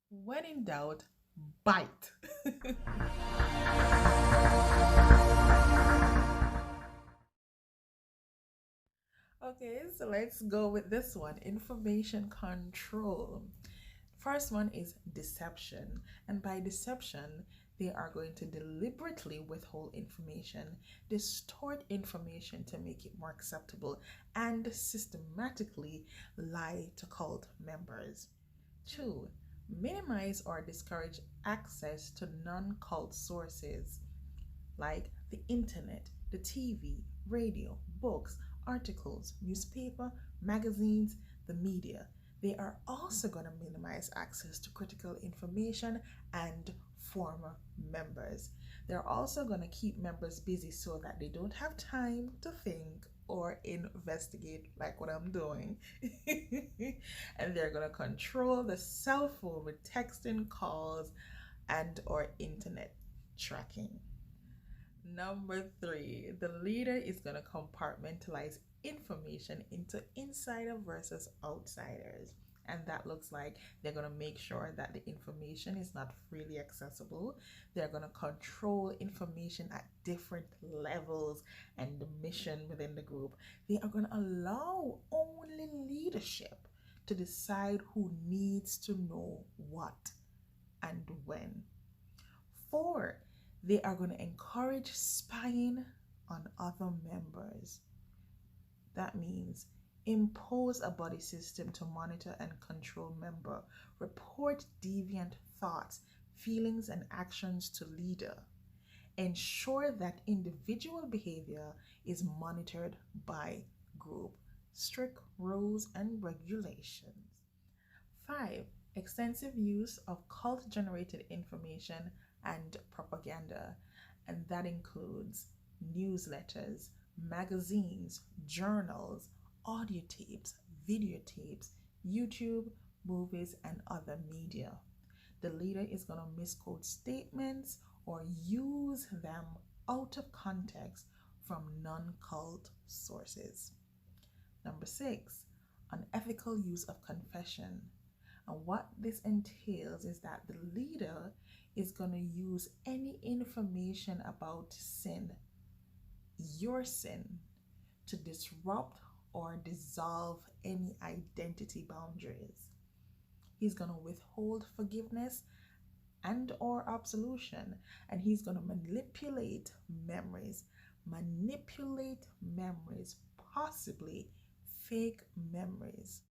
When in doubt, bite. Okay, so let's go with this one, information control. First one is deception. And by deception, they are going to deliberately withhold information, distort information to make it more acceptable, and systematically lie to cult members. Two, minimize or discourage access to non cult sources like the internet, the TV, radio, books, articles, newspaper, magazines, the media. They are also going to minimize access to critical information and former members. They're also going to keep members busy so that they don't have time to think or investigate like what I'm doing. And they're going to control the cell phone with texting, calls, and or internet tracking. Number three, the leader is going to compartmentalize information into insider versus outsiders. And that looks like they're going to make sure that the information is not freely accessible. They're going to control information at different levels and the mission within the group. They are going to allow only leadership to decide who needs to know what and when. Four, they are going to encourage spying on other members. That means impose a body system to monitor and control member, report deviant thoughts, feelings, and actions to leader. Ensure that individual behavior is monitored by group. Strict rules and regulations. Five, extensive use of cult generated information and propaganda, and that includes newsletters, magazines, journals, audio tapes, videotapes, YouTube, movies, and other media. The leader is going to misquote statements or use them out of context from non cult sources. Number six, unethical use of confession. And what this entails is that the leader is going to use any information about sin, your sin, to disrupt or dissolve any identity boundaries. He's going to withhold forgiveness and or absolution, and he's going to manipulate memories, possibly fake memories.